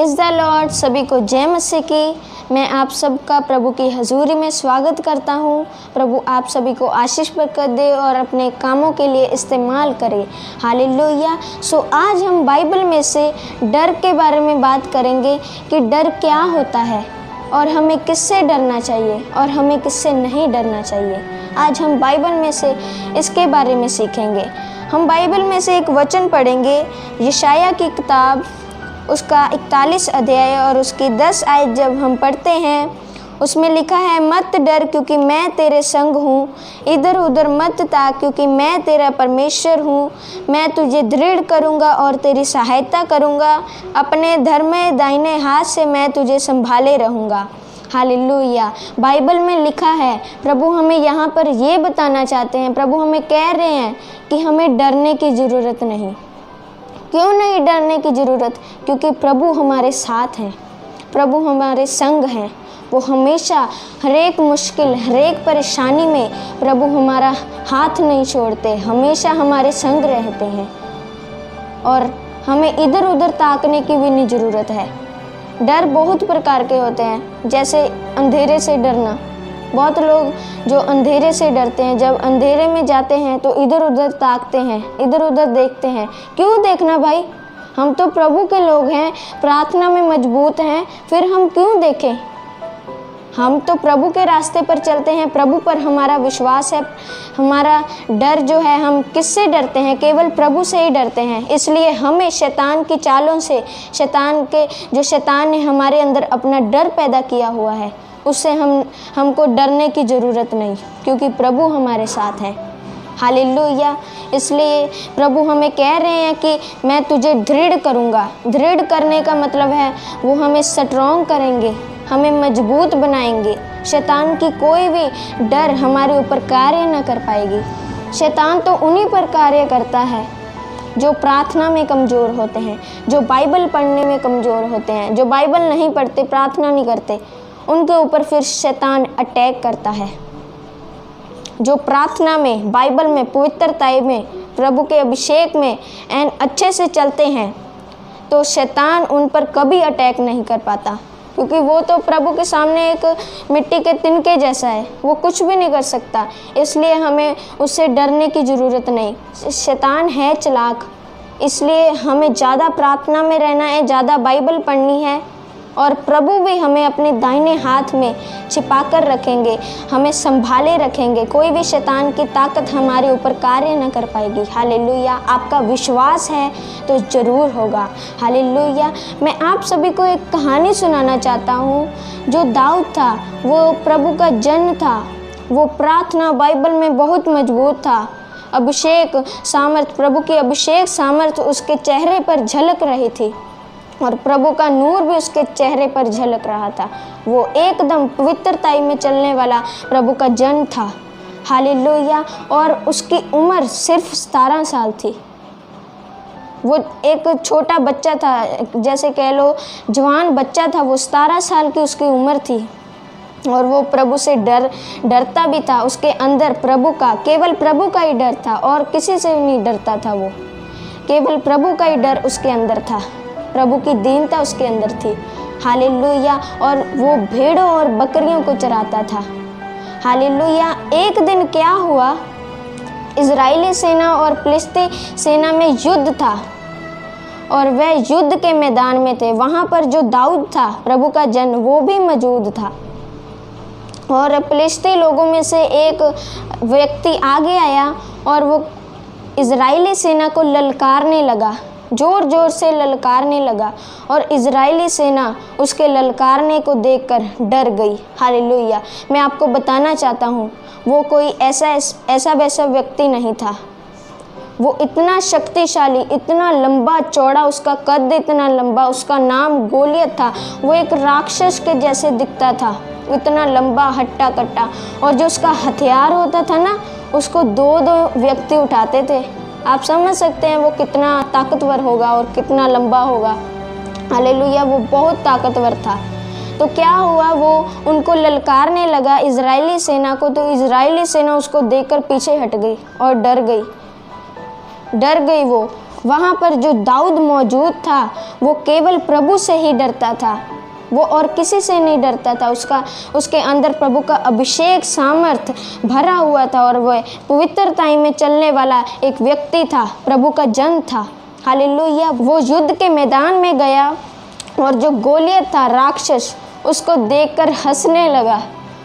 Praise the Lord. सभी को जय मसीह की। मैं आप सबका प्रभु की हजूरी में स्वागत करता हूँ। प्रभु आप सभी को आशीष बरकत दे और अपने कामों के लिए इस्तेमाल करे। हालेलुया। सो आज हम बाइबल में से डर के बारे में बात करेंगे कि डर क्या होता है और हमें किससे डरना चाहिए और हमें किससे नहीं डरना चाहिए। आज हम बाइबल में से इसके बारे में सीखेंगे। हम बाइबल में से एक वचन पढ़ेंगे, यशाया की किताब उसका 41 अध्याय और उसकी 10 आयत जब हम पढ़ते हैं, उसमें लिखा है, मत डर क्योंकि मैं तेरे संग हूँ, इधर उधर मत ताक क्योंकि मैं तेरा परमेश्वर हूँ। मैं तुझे दृढ़ करूँगा और तेरी सहायता करूँगा, अपने धर्म दाहिने हाथ से मैं तुझे संभाले रहूँगा। हालेलुया। बाइबल में लिखा है, प्रभु हमें यहाँ पर ये बताना चाहते हैं, प्रभु हमें कह रहे हैं कि हमें डरने की ज़रूरत नहीं। क्यों नहीं डरने की ज़रूरत? क्योंकि प्रभु हमारे साथ हैं, प्रभु हमारे संग हैं। वो हमेशा हर एक मुश्किल, हर एक परेशानी में प्रभु हमारा हाथ नहीं छोड़ते, हमेशा हमारे संग रहते हैं और हमें इधर उधर ताकने की भी नहीं ज़रूरत है। डर बहुत प्रकार के होते हैं, जैसे अंधेरे से डरना। बहुत लोग जो अंधेरे से डरते हैं, जब अंधेरे में जाते हैं तो इधर उधर ताकते हैं, इधर उधर देखते हैं। क्यों देखना भाई? हम तो प्रभु के लोग हैं, प्रार्थना में मजबूत हैं, फिर हम क्यों देखें? हम तो प्रभु के रास्ते पर चलते हैं, प्रभु पर हमारा विश्वास है। हमारा डर जो है, हम किससे डरते हैं? केवल प्रभु से ही डरते हैं। इसलिए हमें शैतान की चालों से, शैतान ने हमारे अंदर अपना डर पैदा किया हुआ है, उससे हमको डरने की ज़रूरत नहीं, क्योंकि प्रभु हमारे साथ हैं। हालेलुया। इसलिए प्रभु हमें कह रहे हैं कि मैं तुझे दृढ़ करूँगा। दृढ़ करने का मतलब है वो हमें स्ट्रॉन्ग करेंगे, हमें मजबूत बनाएंगे। शैतान की कोई भी डर हमारे ऊपर कार्य न कर पाएगी। शैतान तो उन्हीं पर कार्य करता है जो प्रार्थना में कमज़ोर होते हैं, जो बाइबल पढ़ने में कमज़ोर होते हैं, जो बाइबल नहीं पढ़ते, प्रार्थना नहीं करते, उनके ऊपर फिर शैतान अटैक करता है। जो प्रार्थना में, बाइबल में, पवित्रता में, प्रभु के अभिषेक में एंड अच्छे से चलते हैं, तो शैतान उन पर कभी अटैक नहीं कर पाता, क्योंकि वो तो प्रभु के सामने एक मिट्टी के तिनके जैसा है, वो कुछ भी नहीं कर सकता। इसलिए हमें उससे डरने की ज़रूरत नहीं। शैतान है चालाक, इसलिए हमें ज़्यादा प्रार्थना में रहना है, ज़्यादा बाइबल पढ़नी है और प्रभु भी हमें अपने दाहिने हाथ में छिपा कर रखेंगे, हमें संभाले रखेंगे। कोई भी शैतान की ताकत हमारे ऊपर कार्य न कर पाएगी। हालेलुया। आपका विश्वास है तो ज़रूर होगा। हालेलुया। मैं आप सभी को एक कहानी सुनाना चाहता हूँ। जो दाऊद था, वो प्रभु का जन था, वो प्रार्थना बाइबल में बहुत मजबूत था। अभिषेक सामर्थ, प्रभु की अभिषेक सामर्थ उसके चेहरे पर झलक रही थी और प्रभु का नूर भी उसके चेहरे पर झलक रहा था। वो एकदम पवित्रता में चलने वाला प्रभु का जन था। हालेलुया। और उसकी उम्र सिर्फ 17 साल थी। वो एक छोटा बच्चा था, जैसे कह लो जवान बच्चा था। वो 17 साल की उसकी उम्र थी और वो प्रभु से डरता भी था। उसके अंदर प्रभु का, केवल प्रभु का ही डर था और किसी से नहीं डरता था। वो केवल प्रभु का ही डर उसके अंदर था, प्रभु की दीनता उसके अंदर थी। हालेलुया। और वो भेड़ों और बकरियों को चराता था। हालेलुया। एक दिन क्या हुआ, इजरायली सेना और फिलिस्ती सेना में युद्ध था और वह युद्ध के मैदान में थे। वहाँ पर जो दाऊद था, प्रभु का जन, वो भी मौजूद था और फिलिस्ती लोगों में से एक व्यक्ति आगे आया और वो इजरायली सेना को ललकारने लगा, ज़ोर ज़ोर से ललकारने लगा और इजरायली सेना उसके ललकारने को देखकर डर गई। हालेलुया। मैं आपको बताना चाहता हूँ, वो कोई ऐसा वैसा व्यक्ति नहीं था। वो इतना शक्तिशाली, इतना लंबा चौड़ा, उसका कद इतना लंबा, उसका नाम गोलियत था। वो एक राक्षस के जैसे दिखता था, इतना लंबा, हट्टा कट्टा। और जो उसका हथियार होता था ना, उसको 2-2 व्यक्ति उठाते थे। आप समझ सकते हैं वो कितना ताकतवर होगा और कितना लंबा होगा। हालेलुया। वो बहुत ताकतवर था। तो क्या हुआ, वो उनको ललकारने लगा, इजरायली सेना को। तो इजरायली सेना उसको देखकर पीछे हट गई और डर गई। वो वहाँ पर जो दाऊद मौजूद था वो केवल प्रभु से ही डरता था, वो और किसी से नहीं डरता था। उसके अंदर प्रभु का अभिषेक सामर्थ भरा हुआ था और वह पवित्रताई में चलने वाला एक व्यक्ति था, प्रभु का जन था। हालेलुया। वो युद्ध के मैदान में गया और जो गोलियत था राक्षस, उसको देखकर हंसने लगा,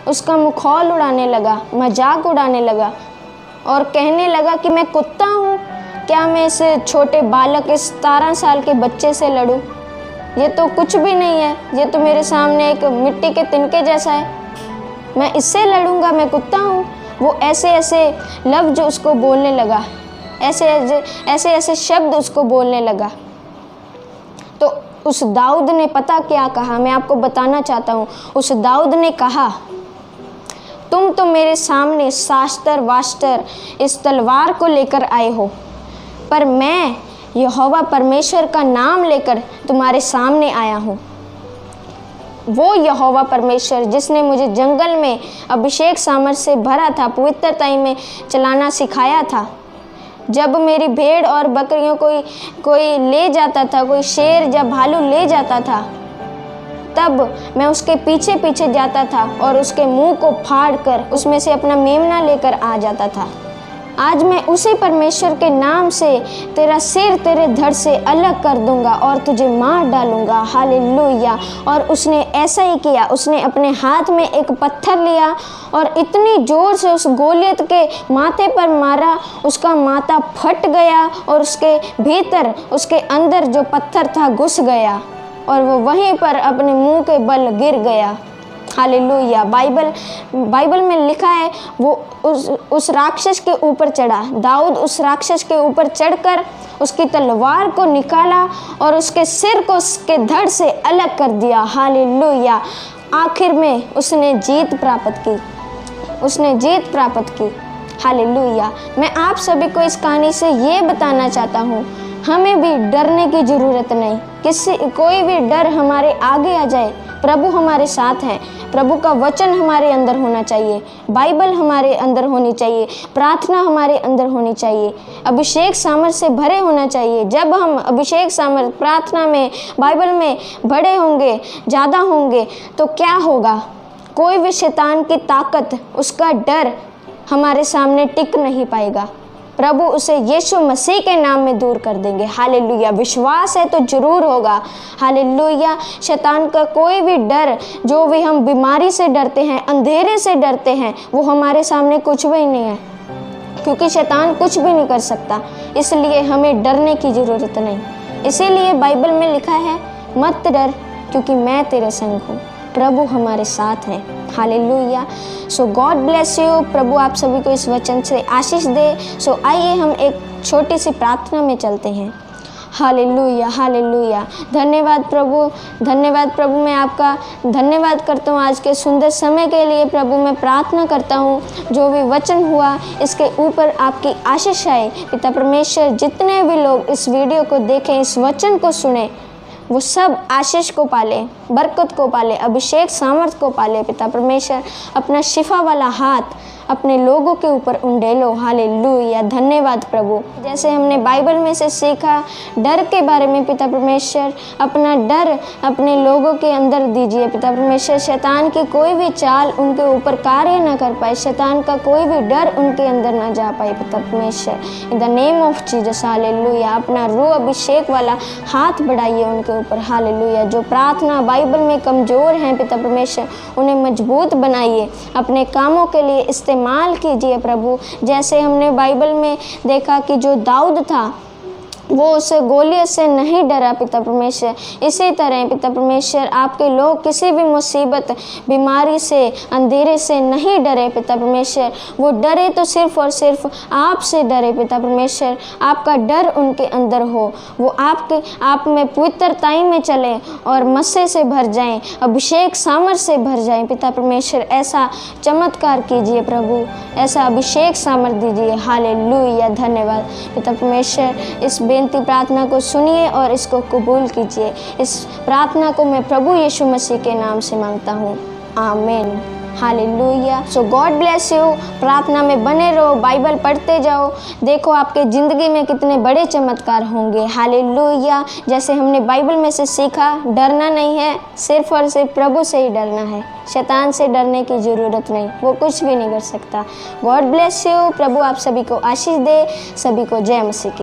उसका मुखौल उड़ाने लगा, मजाक उड़ाने लगा और कहने लगा कि मैं कुत्ता हूँ, क्या मैं इस छोटे बालक, इस 17 साल के बच्चे से लड़ूं? ये तो कुछ भी नहीं है, ये तो मेरे सामने एक मिट्टी के तिनके जैसा है, मैं इससे लड़ूंगा, मैं कुत्ता हूँ। वो ऐसे ऐसे लफ्ज उसको बोलने लगा, ऐसे शब्द उसको बोलने लगा। तो उस दाऊद ने पता क्या कहा, मैं आपको बताना चाहता हूँ। उस दाऊद ने कहा, तुम तो मेरे सामने शास्त्र वास्त्र इस तलवार को लेकर आए हो, पर मैं यहोवा परमेश्वर का नाम लेकर तुम्हारे सामने आया हूँ। वो यहोवा परमेश्वर जिसने मुझे जंगल में अभिषेक सामर्थ से भरा था, पवित्रताई में चलाना सिखाया था। जब मेरी भेड़ और बकरियों कोई ले जाता था, कोई शेर या भालू ले जाता था, तब मैं उसके पीछे पीछे जाता था और उसके मुंह को फाड़ कर उसमें से अपना मेमना लेकर आ जाता था। आज मैं उसी परमेश्वर के नाम से तेरा सिर तेरे धड़ से अलग कर दूंगा और तुझे मार डालूंगा। हालेलुया। और उसने ऐसा ही किया। उसने अपने हाथ में एक पत्थर लिया और इतनी जोर से उस गोलियत के माथे पर मारा, उसका माथा फट गया और उसके भीतर, उसके अंदर जो पत्थर था घुस गया और वो वहीं पर अपने मुंह के बल गिर गया। हालेलुया। बाइबल में लिखा है वो उस राक्षस के ऊपर चढ़ा। दाऊद उस राक्षस के ऊपर चढ़कर उसकी तलवार को निकाला और उसके सिर को उसके धड़ से अलग कर दिया। हालेलुया। आखिर में उसने जीत प्राप्त की। हालेलुया। मैं आप सभी को इस कहानी से ये बताना चाहता हूँ, हमें भी डरने की ज़रूरत नहीं। कोई भी डर हमारे आगे आ जाए, प्रभु हमारे साथ हैं। प्रभु का वचन हमारे अंदर होना चाहिए, बाइबल हमारे अंदर होनी चाहिए, प्रार्थना हमारे अंदर होनी चाहिए, अभिषेक सामर्थ से भरे होना चाहिए। जब हम अभिषेक सामर्थ, प्रार्थना में, बाइबल में बड़े होंगे, ज़्यादा होंगे, तो क्या होगा? कोई भी शैतान की ताकत, उसका डर हमारे सामने टिक नहीं पाएगा। प्रभु उसे यीशु मसीह के नाम में दूर कर देंगे। हालेलुया। विश्वास है तो जरूर होगा। हालेलुया। शैतान का कोई भी डर, जो भी हम बीमारी से डरते हैं, अंधेरे से डरते हैं, वो हमारे सामने कुछ भी नहीं है, क्योंकि शैतान कुछ भी नहीं कर सकता। इसलिए हमें डरने की ज़रूरत नहीं। इसीलिए बाइबल में लिखा है, मत डर क्योंकि मैं तेरे संग हूँ। प्रभु हमारे साथ हैं। Hallelujah. So God bless you. प्रभु आप सभी को इस वचन से आशीष दे। सो आइए हम एक छोटी सी प्रार्थना में चलते हैं। हालेलुया। हालेलुया। धन्यवाद प्रभु, मैं आपका धन्यवाद करता हूँ आज के सुंदर समय के लिए। प्रभु मैं प्रार्थना करता हूँ जो भी वचन हुआ इसके ऊपर आपकी आशीष आए। पिता परमेश्वर, जितने भी लोग इस वीडियो को देखें, इस वचन को सुने, वो सब आशीष को पाले, बरकत को पाले, अभिषेक सामर्थ को पाले। पिता परमेश्वर अपना शिफा वाला हाथ अपने लोगों के ऊपर उंडेलो। हालेलुया। धन्यवाद प्रभु। जैसे हमने बाइबल में से सीखा डर के बारे में, पिता परमेश्वर अपना डर अपने लोगों के अंदर दीजिए। पिता परमेश्वर, शैतान की कोई भी चाल उनके ऊपर कार्य ना कर पाए, शैतान का कोई भी डर उनके अंदर ना जा पाए। पिता परमेश्वर, in the name of Jesus. Hallelujah. अपना रूह अभिषेक वाला हाथ बढ़ाइए उनके ऊपर। हालेलुया। जो प्रार्थना बाइबल में कमज़ोर हैं, पिता परमेश्वर उन्हें मजबूत बनाइए, अपने कामों के लिए इस्तेमाल कीजिए प्रभु। जैसे हमने बाइबल में देखा कि जो दाऊद था वो उस गोलियत से नहीं डरा पिता परमेश्वर, इसी तरह पिता परमेश्वर आपके लोग किसी भी मुसीबत, बीमारी से, अंधेरे से नहीं डरे पिता परमेश्वर। वो डरे तो सिर्फ और सिर्फ आपसे डरे पिता परमेश्वर। आपका डर उनके अंदर हो, वो आप में पवित्रताई में चले और मस्से से भर जाएं, अभिषेक सामर्थ से भर जाएं। पिता परमेश्वर ऐसा चमत्कार कीजिए प्रभु, ऐसा अभिषेक सामर्थ दीजिए। हालेलुया। धन्यवाद पिता परमेश्वर। इस बेनती प्रार्थना को सुनिए और इसको कबूल कीजिए। इस प्रार्थना को मैं प्रभु यीशु मसीह के नाम से मांगता हूँ। आमीन। Hallelujah. So God bless you. प्रार्थना में बने रहो, बाइबल पढ़ते जाओ, देखो आपके ज़िंदगी में कितने बड़े चमत्कार होंगे। हालेलुया। जैसे हमने बाइबल में से सीखा, डरना नहीं है, सिर्फ और सिर्फ प्रभु से ही डरना है। शैतान से डरने की ज़रूरत नहीं, वो कुछ भी नहीं कर सकता। God bless you. प्रभु आप सभी को आशीष दे। सभी को जय मसीह की।